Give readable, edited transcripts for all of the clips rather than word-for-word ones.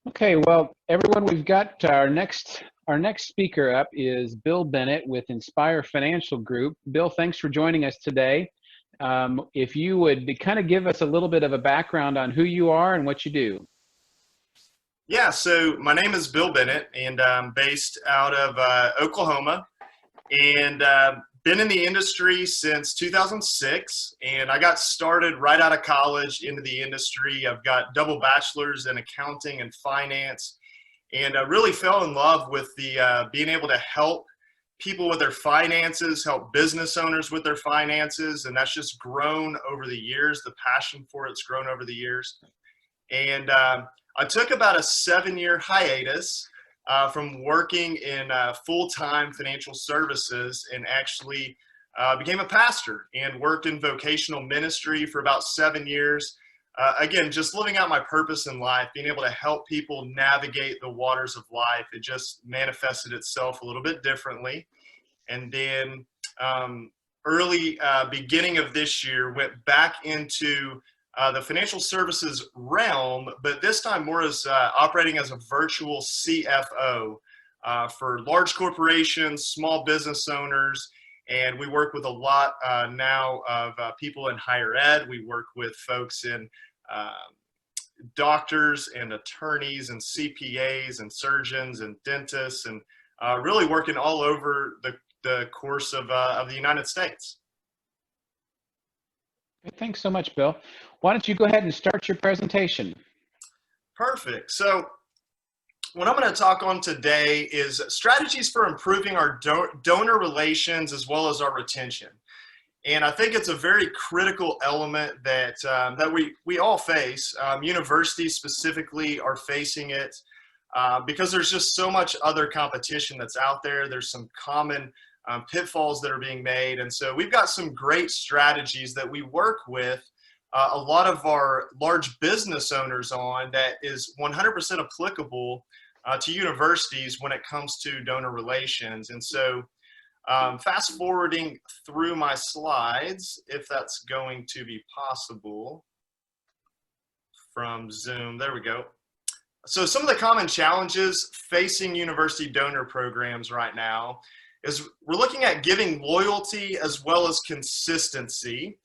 Okay, well, everyone, we've got our next speaker up is Bill Bennett with Inspire Financial Group. Bill, thanks for joining us today. If you would kind of give us a little bit of a background on who you are and what you do. Yeah, so my name is Bill Bennett, and I'm based out of Oklahoma, and been in the industry since 2006. And I got started right out of college into the industry. I've got double bachelors in accounting and finance, and I really fell in love with the being able to help people with their finances, help business owners with their finances, and that's just grown over the years. The passion for it's grown over the years. And I took about a 7-year hiatus from working in full-time financial services, and actually became a pastor and worked in vocational ministry for about 7 years. Again, just living out my purpose in life, being able to help people navigate the waters of life. It just manifested itself a little bit differently. And then early beginning of this year, went back into the financial services realm, but this time more as operating as a virtual CFO for large corporations, small business owners, and we work with a lot now of people in higher ed. We work with folks in doctors and attorneys and CPAs and surgeons and dentists, and really working all over the course of the United States. Thanks so much, Bill. Why don't you go ahead and start your presentation? Perfect. So what I'm going to talk on today is strategies for improving our donor relations as well as our retention. And I think it's a very critical element that we all face. Universities specifically are facing it because there's just so much other competition that's out there. There's some common pitfalls that are being made. And so we've got some great strategies that we work with a lot of our large business owners on that is 100% applicable to universities when it comes to donor relations. And so fast forwarding through my slides, if that's going to be possible from Zoom, there we go. So some of the common challenges facing university donor programs right now is we're looking at giving loyalty as well as consistency.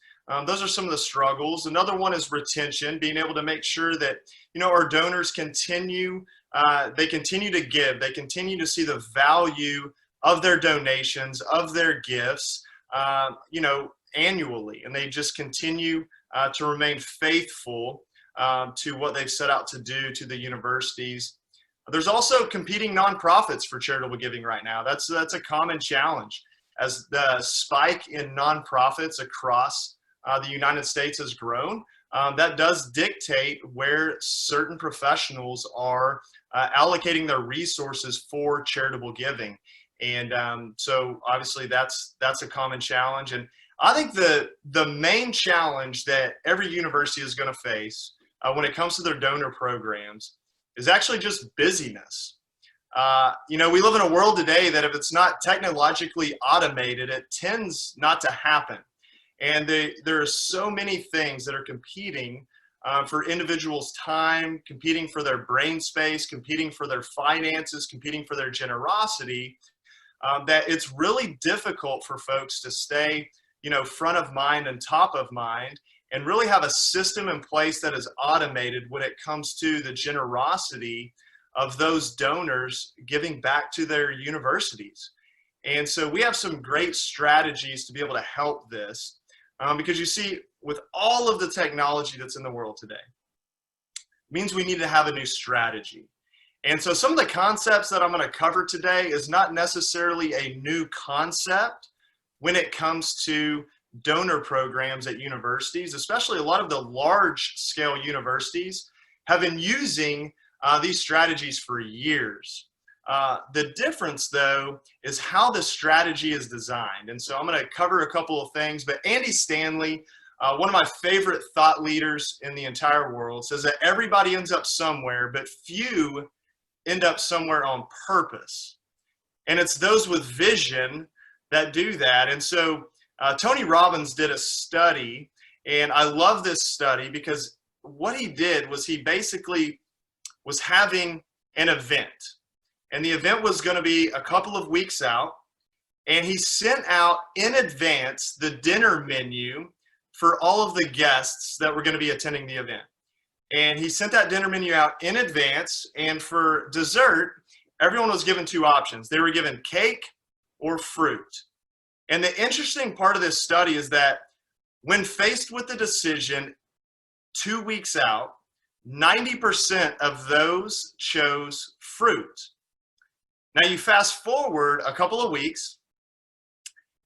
Those are some of the struggles. Another one is retention, being able to make sure that, our donors continue to give, they continue to see the value of their donations, of their gifts, annually, and they just continue to remain faithful to what they've set out to do to the universities. There's also competing nonprofits for charitable giving right now. That's a common challenge as the spike in nonprofits across the United States has grown. That does dictate where certain professionals are allocating their resources for charitable giving. And so obviously that's a common challenge. And I think the main challenge that every university is going to face when it comes to their donor programs is actually just busyness. We live in a world today that if it's not technologically automated, it tends not to happen. And there are so many things that are competing for individuals' time, competing for their brain space, competing for their finances, competing for their generosity, that it's really difficult for folks to stay, front of mind and top of mind, and really have a system in place that is automated when it comes to the generosity of those donors giving back to their universities. And so we have some great strategies to be able to help this because you see, with all of the technology that's in the world today, it means we need to have a new strategy. And so some of the concepts that I'm going to cover today is not necessarily a new concept when it comes to donor programs at universities, especially a lot of the large scale universities have been using these strategies for years. The difference though is how the strategy is designed. And so I'm going to cover a couple of things, but Andy Stanley, one of my favorite thought leaders in the entire world, says that everybody ends up somewhere, but few end up somewhere on purpose. And it's those with vision that do that. And so Tony Robbins did a study, and I love this study because what he did was he basically was having an event. And the event was going to be a couple of weeks out. And he sent out in advance the dinner menu for all of the guests that were going to be attending the event. And he sent that dinner menu out in advance. And for dessert, everyone was given two options. They were given cake or fruit. And the interesting part of this study is that when faced with the decision 2 weeks out, 90% of those chose fruit. Now you fast forward a couple of weeks,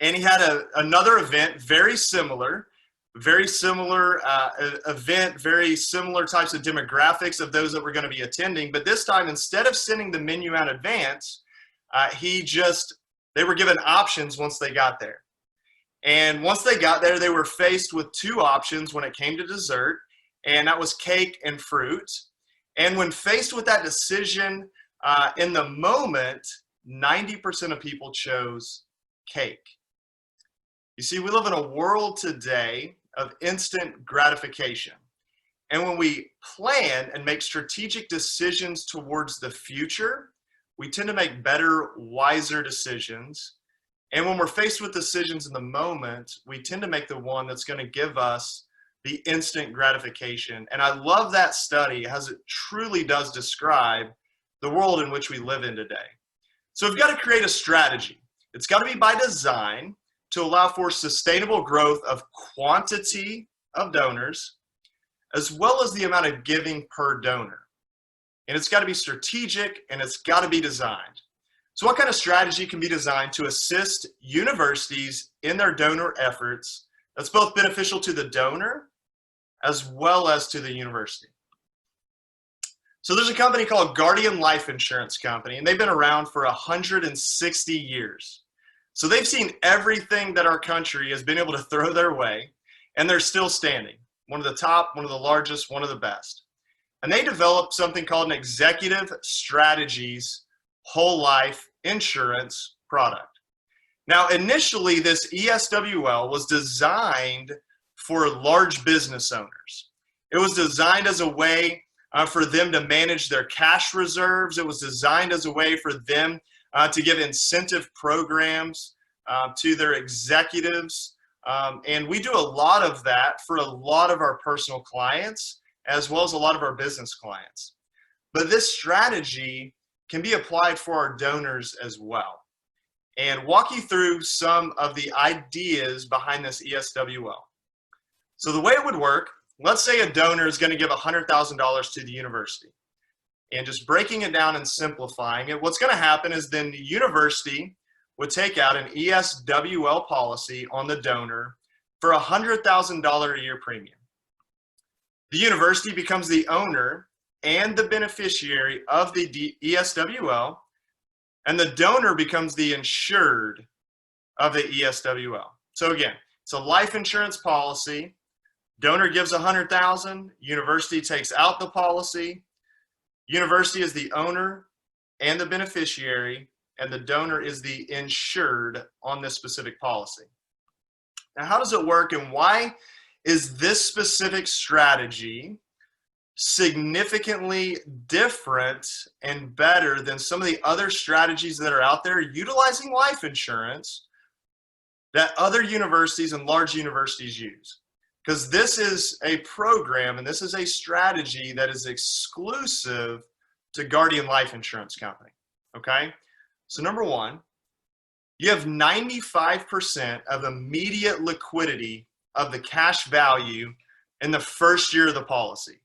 and he had another event very similar event, very similar types of demographics of those that were going to be attending. But this time, instead of sending the menu out in advance, they were given options once they got there. And once they got there, they were faced with two options when it came to dessert, and that was cake and fruit. And when faced with that decision in the moment, 90% of people chose cake. You see, we live in a world today of instant gratification. And when we plan and make strategic decisions towards the future, we tend to make better, wiser decisions. And when we're faced with decisions in the moment, we tend to make the one that's going to give us the instant gratification. And I love that study as it truly does describe the world in which we live in today. So we've got to create a strategy. It's got to be by design to allow for sustainable growth of quantity of donors, as well as the amount of giving per donor. And it's got to be strategic, and it's got to be designed. So what kind of strategy can be designed to assist universities in their donor efforts that's both beneficial to the donor as well as to the university? So there's a company called Guardian Life Insurance Company, and they've been around for 160 years. So they've seen everything that our country has been able to throw their way, and they're still standing. One of the top, one of the largest, one of the best. And they developed something called an executive strategies whole life insurance product. Now, initially, this ESWL was designed for large business owners. It was designed as a way for them to manage their cash reserves. It was designed as a way for them to give incentive programs to their executives. And we do a lot of that for a lot of our personal clients, as well as a lot of our business clients. But this strategy can be applied for our donors as well. And walk you through some of the ideas behind this ESWL. So the way it would work, let's say a donor is going to give $100,000 to the university. And just breaking it down and simplifying it, what's going to happen is then the university would take out an ESWL policy on the donor for a $100,000 a year premium. The university becomes the owner and the beneficiary of the ESWL, and the donor becomes the insured of the ESWL. So again, it's a life insurance policy. Donor gives $100,000, university takes out the policy. University is the owner and the beneficiary, and the donor is the insured on this specific policy. Now, how does it work, and why is this specific strategy significantly different and better than some of the other strategies that are out there utilizing life insurance that other universities and large universities use? Because this is a program and this is a strategy that is exclusive to Guardian Life Insurance Company, okay? So number one, you have 95% of immediate liquidity of the cash value in the first year of the policy.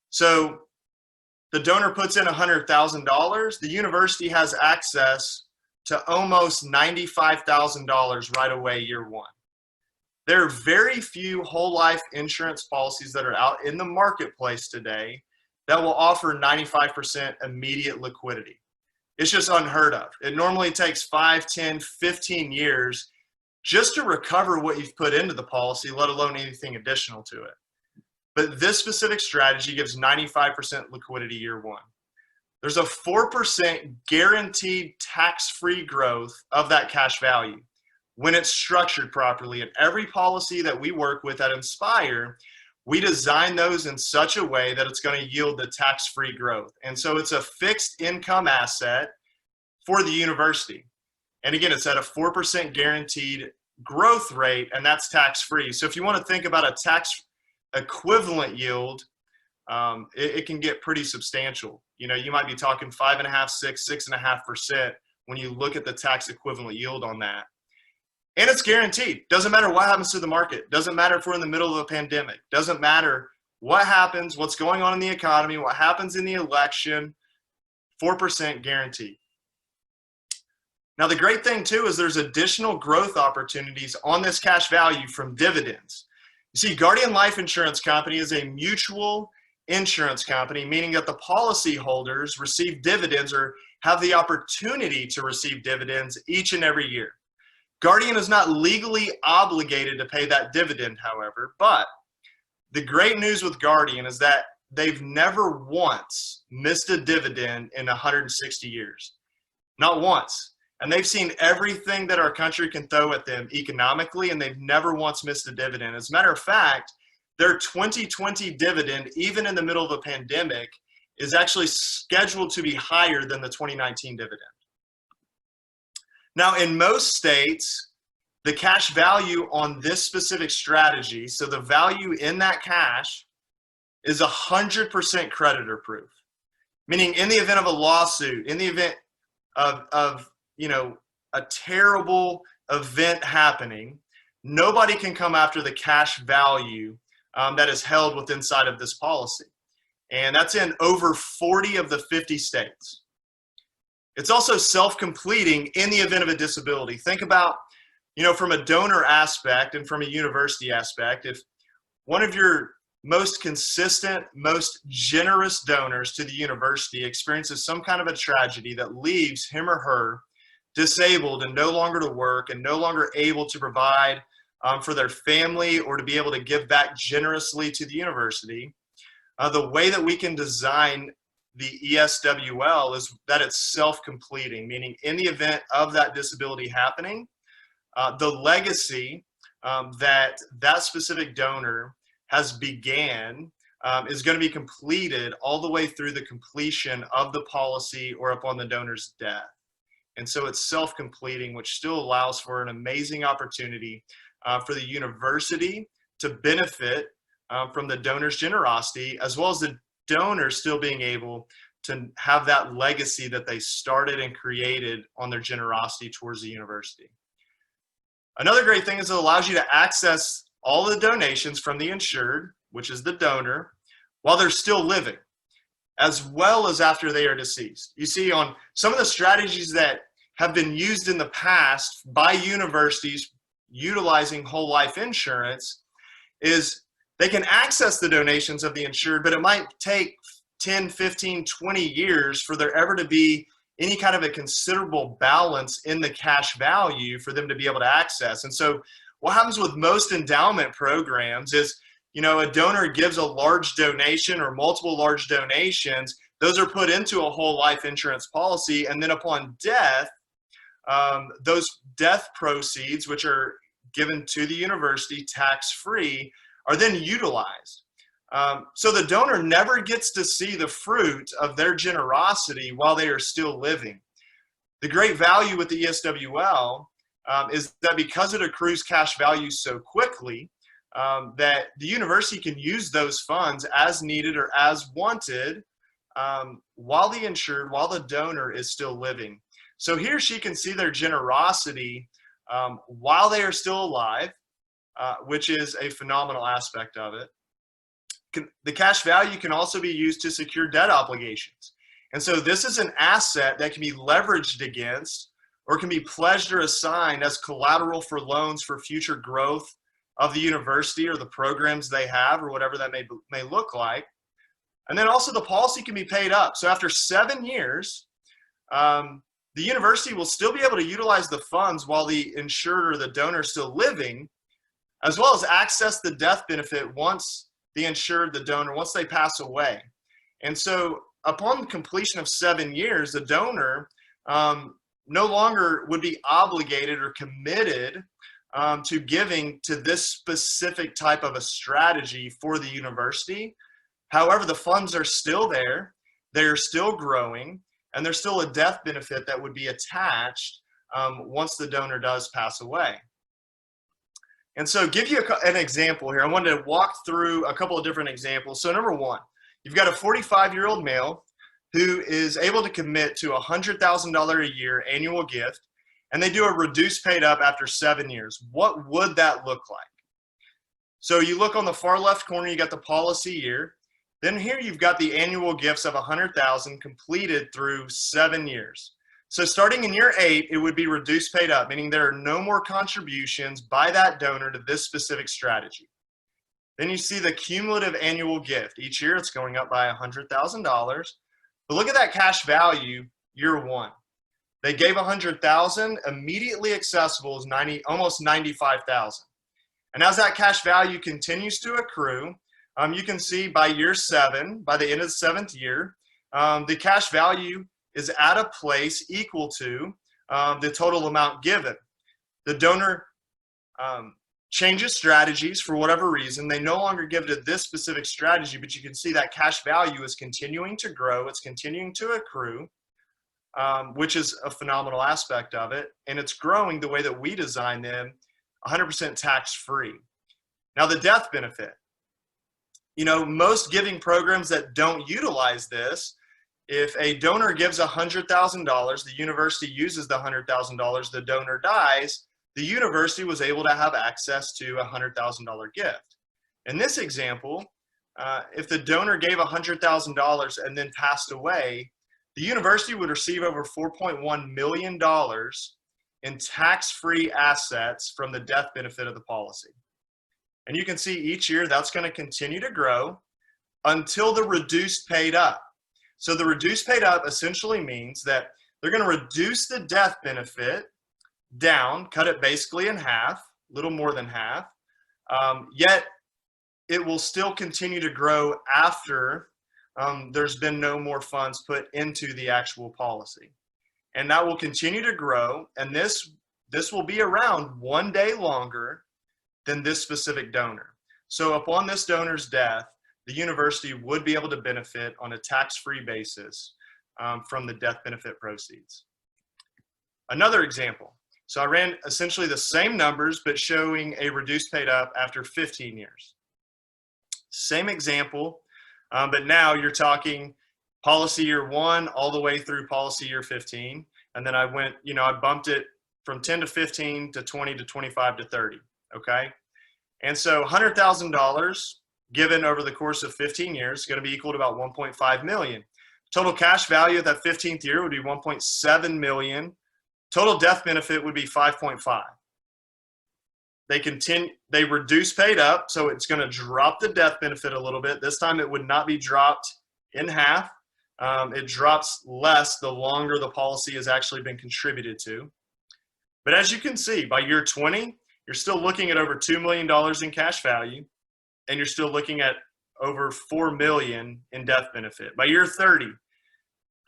So the donor puts in $100,000, the university has access to almost $95,000 right away year one. There are very few whole life insurance policies that are out in the marketplace today that will offer 95% immediate liquidity. It's just unheard of. It normally takes 5, 10, 15 years just to recover what you've put into the policy, let alone anything additional to it. But this specific strategy gives 95% liquidity year one. There's a 4% guaranteed tax-free growth of that cash value when it's structured properly. And every policy that we work with at Inspire, we design those in such a way that it's going to yield the tax-free growth. And so it's a fixed income asset for the university. And again, it's at a 4% guaranteed growth rate, and that's tax-free. So if you want to think about a tax equivalent yield, it can get pretty substantial. You know, you might be talking 5.5%, 6.5% when you look at the tax equivalent yield on that. And it's guaranteed. Doesn't matter what happens to the market. Doesn't matter if we're in the middle of a pandemic. Doesn't matter what happens, what's going on in the economy, what happens in the election, 4% guaranteed. Now, the great thing too is there's additional growth opportunities on this cash value from dividends. You see, Guardian Life Insurance Company is a mutual insurance company, meaning that the policyholders receive dividends or have the opportunity to receive dividends each and every year. Guardian is not legally obligated to pay that dividend, however, but the great news with Guardian is that they've never once missed a dividend in 160 years. Not once. And they've seen everything that our country can throw at them economically, and they've never once missed a dividend. As a matter of fact, their 2020 dividend, even in the middle of a pandemic, is actually scheduled to be higher than the 2019 dividend. Now, in most states, the cash value on this specific strategy, so the value in that cash, is 100% creditor proof. Meaning, in the event of a lawsuit, in the event of a terrible event happening, nobody can come after the cash value that is held within inside of this policy. And that's in over 40 of the 50 states. It's also self-completing in the event of a disability. Think about, from a donor aspect and from a university aspect, if one of your most consistent, most generous donors to the university experiences some kind of a tragedy that leaves him or her disabled and no longer to work and no longer able to provide for their family or to be able to give back generously to the university, the way that we can design the ESWL is that it's self-completing, meaning in the event of that disability happening, the legacy that specific donor has began is going to be completed all the way through the completion of the policy or upon the donor's death. And so it's self-completing, which still allows for an amazing opportunity for the university to benefit from the donor's generosity, as well as the donor still being able to have that legacy that they started and created on their generosity towards the university. Another great thing is it allows you to access all the donations from the insured, which is the donor, while they're still living, as well as after they are deceased. You see, on some of the strategies that have been used in the past by universities utilizing whole life insurance is they can access the donations of the insured, but it might take 10, 15, 20 years for there ever to be any kind of a considerable balance in the cash value for them to be able to access. And so what happens with most endowment programs is, a donor gives a large donation or multiple large donations. Those are put into a whole life insurance policy. And then upon death, those death proceeds, which are given to the university tax-free, are then utilized. So the donor never gets to see the fruit of their generosity while they are still living. The great value with the ESWL is that because it accrues cash value so quickly, that the university can use those funds as needed or as wanted while the donor is still living. So he or she can see their generosity while they are still alive, which is a phenomenal aspect of it. The cash value can also be used to secure debt obligations. And so this is an asset that can be leveraged against or can be pledged or assigned as collateral for loans for future growth of the university or the programs they have or whatever that may look like. And then also the policy can be paid up. So after 7 years, the university will still be able to utilize the funds while the insured or the donor is still living, as well as access the death benefit once the insured, the donor, once they pass away. And so upon completion of 7 years, the donor no longer would be obligated or committed to giving to this specific type of a strategy for the university. However, the funds are still there, they're still growing, and there's still a death benefit that would be attached once the donor does pass away. And so give you an example here. I wanted to walk through a couple of different examples. So number one, you've got a 45-year-old male who is able to commit to a $100,000 a year annual gift, and they do a reduced paid up after 7 years. What would that look like? So you look on the far left corner, you got the policy year. Then here you've got the annual gifts of $100,000 completed through 7 years. So starting in year 8, it would be reduced paid up, meaning there are no more contributions by that donor to this specific strategy. Then you see the cumulative annual gift. Each year it's going up by $100,000. But look at that cash value year 1. They gave $100,000, immediately accessible is almost $95,000. And as that cash value continues to accrue, you can see by year 7, by the end of the 7th year, the cash value is at a place equal to the total amount given. The donor changes strategies for whatever reason. They no longer give to this specific strategy, but you can see that cash value is continuing to grow. It's continuing to accrue, which is a phenomenal aspect of it. And it's growing the way that we design them, 100% tax-free. Now, the death benefit. You know, most giving programs that don't utilize this, if a donor gives $100,000, the university uses the $100,000, the donor dies, the university was able to have access to a $100,000 gift. In this example, if the donor gave $100,000 and then passed away, the university would receive over $4.1 million in tax-free assets from the death benefit of the policy. And you can see each year that's going to continue to grow until the reduced paid up. So the reduced paid up essentially means that they're going to reduce the death benefit down, cut it basically in half, a little more than half, yet it will still continue to grow after there's been no more funds put into the actual policy. And that will continue to grow, and this will be around 1 day longer than this specific donor. So upon this donor's death, the university would be able to benefit on a tax-free basis from the death benefit proceeds. Another example. So I ran essentially the same numbers, but showing a reduced paid up after 15 years. Same example, but now you're talking policy year 1 all the way through policy year 15. And then I went, I bumped it from 10 to 15 to 20 to 25 to 30. Okay. And so $100,000 given over the course of 15 years is going to be equal to about 1.5 million. Total cash value of that 15th year would be 1.7 million. Total death benefit would be 5.5. They reduce paid up, so it's going to drop the death benefit a little bit. This time it would not be dropped in half. It drops less the longer the policy has actually been contributed to. But as you can see, by year 20, you're still looking at over $2 million in cash value, and you're still looking at over $4 million in death benefit. By year 30,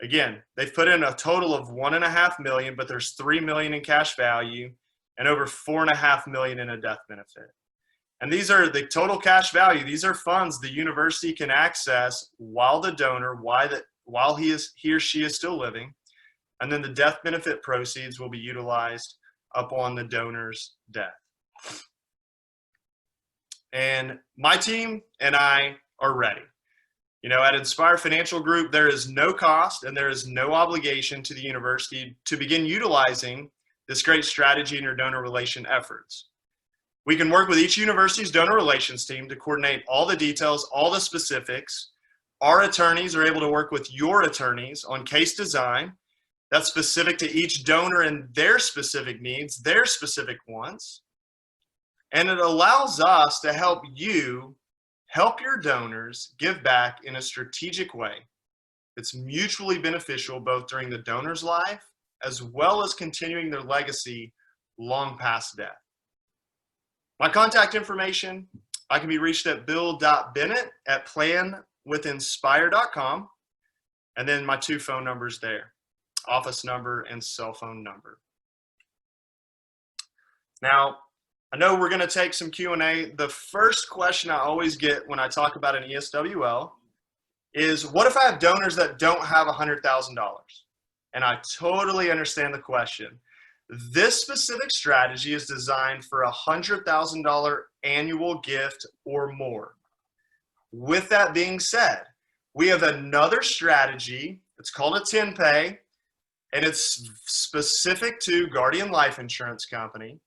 again, they've put in a total of $1.5 million, but there's $3 million in cash value and over $4.5 million in a death benefit. And these are the total cash value. These are funds the university can access while the donor, while he or she is still living, and then the death benefit proceeds will be utilized upon the donor's death. And my team and I are ready. At Inspire Financial Group, there is no cost and there is no obligation to the university to begin utilizing this great strategy in your donor relation efforts. We can work with each university's donor relations team to coordinate all the details, all the specifics. Our attorneys are able to work with your attorneys on case design that's specific to each donor and their specific needs, their specific wants. And it allows us to help you help your donors give back in a strategic way. It's mutually beneficial both during the donor's life as well as continuing their legacy long past death. My contact information, I can be reached at bill.bennett@planwithinspire.com, and then my 2 phone numbers there, office number and cell phone number. Now, I know we're going to take some Q&A. The first question I always get when I talk about an ESWL is, what if I have donors that don't have $100,000? And I totally understand the question. This specific strategy is designed for a $100,000 annual gift or more. With that being said, we have another strategy. It's called a 10-pay, and it's specific to Guardian Life Insurance Company.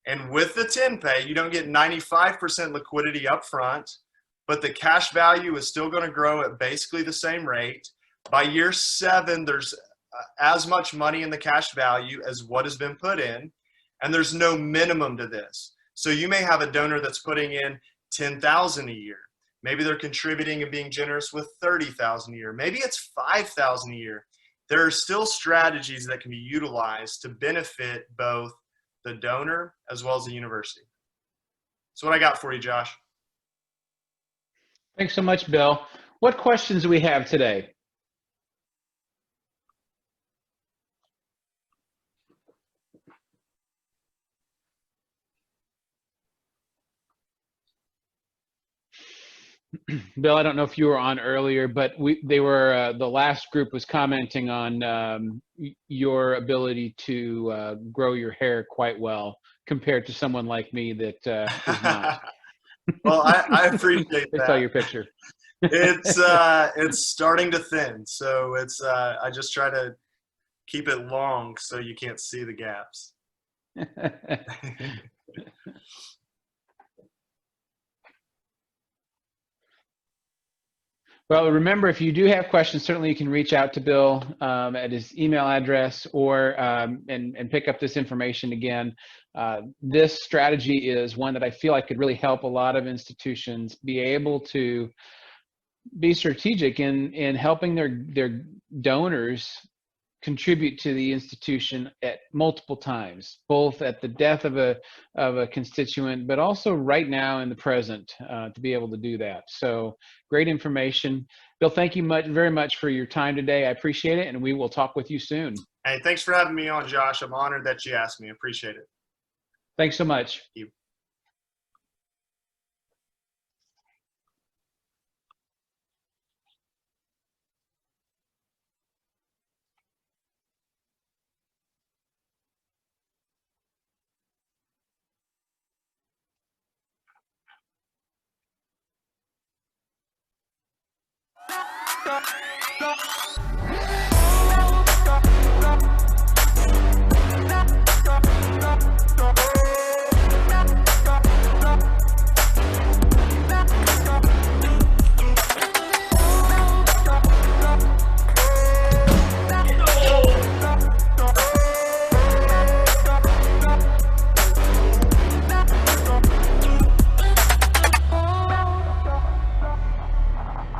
And with the 10-pay, you don't get 95% liquidity up front, but the cash value is still going to grow at basically the same rate. By year 7, there's as much money in the cash value as what has been put in, and there's no minimum to this. So you may have a donor that's putting in $10,000 a year. Maybe they're contributing and being generous with $30,000 a year. Maybe it's $5,000 a year. There are still strategies that can be utilized to benefit both the donor as well as the university. So what I got for you, Josh. Thanks so much, Bill. What questions do we have today? Bill, I don't know if you were on earlier, but the last group was commenting on your ability to grow your hair quite well compared to someone like me that is not. Well, I appreciate that. I saw your picture. It's starting to thin, so I just try to keep it long so you can't see the gaps. Well, remember, if you do have questions, certainly you can reach out to Bill at his email address or and pick up this information again. This strategy is one that I feel like could really help a lot of institutions be able to be strategic in helping their donors contribute to the institution at multiple times, both at the death of a constituent, but also right now in the present to be able to do that. So great information. Bill, thank you very much for your time today. I appreciate it, and we will talk with you soon. Hey, thanks for having me on, Josh. I'm honored that you asked me. Appreciate it. Thanks so much. Thank you.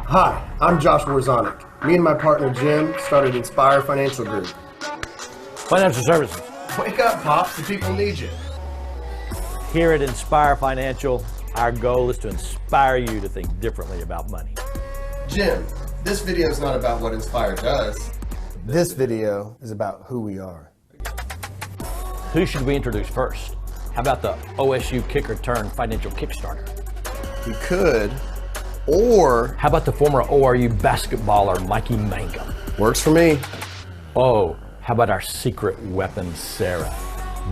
Hi, I'm Josh Warzanik. Me and my partner Jim started Inspire Financial Group. Financial services. Wake up, Pops, the people need you. Here at Inspire Financial, our goal is to inspire you to think differently about money. Jim, this video is not about what Inspire does. This video is about who we are. Who should we introduce first? How about the OSU kicker turned financial Kickstarter? We could, or... How about the former ORU basketballer Mikey Mangum? Works for me. Oh, how about our secret weapon Sarah?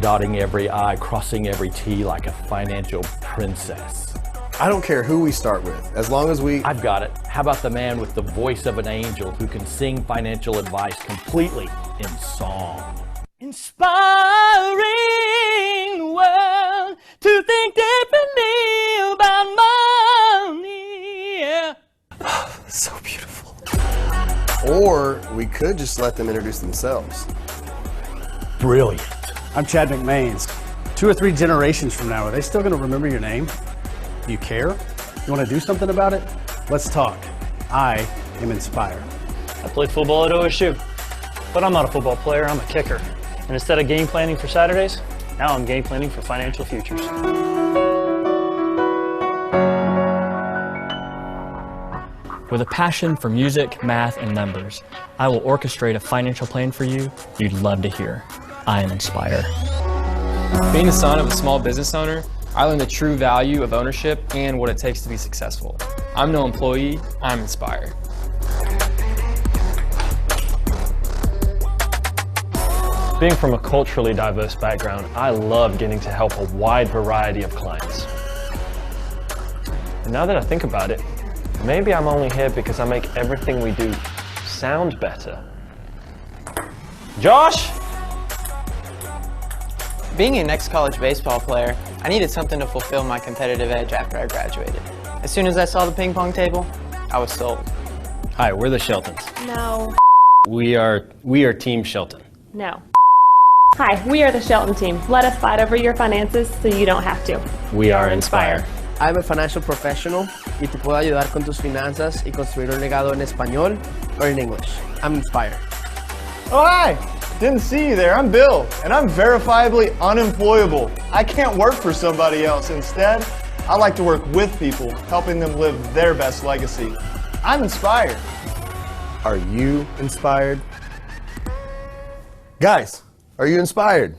Dotting every I, crossing every T like a financial princess. I don't care who we start with, as long as we... I've got it. How about the man with the voice of an angel who can sing financial advice completely in song? Inspiring the world to think differently about money. Yeah. So beautiful. Or we could just let them introduce themselves. Brilliant. I'm Chad McMains. 2 or 3 generations from now, are they still going to remember your name? Do you care? You want to do something about it? Let's talk. I am Inspire. I played football at OSU, but I'm not a football player, I'm a kicker. And instead of game planning for Saturdays, now I'm game planning for financial futures. With a passion for music, math, and numbers, I will orchestrate a financial plan for you you'd love to hear. I am Inspire. Being the son of a small business owner, I learned the true value of ownership and what it takes to be successful. I'm no employee, I'm inspired. Being from a culturally diverse background, I love getting to help a wide variety of clients. And now that I think about it, maybe I'm only here because I make everything we do sound better. Josh? Being an ex-college baseball player, I needed something to fulfill my competitive edge after I graduated. As soon as I saw the ping pong table, I was sold. Hi, we're the Sheltons. No. We are Team Shelton. No. Hi, we are the Shelton team. Let us fight over your finances so you don't have to. We are Inspire. I'm a financial professional y te puedo ayudar con tus finanzas y construir un legado en español or in English. I'm Inspire. Oh, hi! Didn't see you there. I'm Bill, and I'm verifiably unemployable. I can't work for somebody else. Instead, I like to work with people, helping them live their best legacy. I'm inspired. Are you inspired? Guys, are you inspired?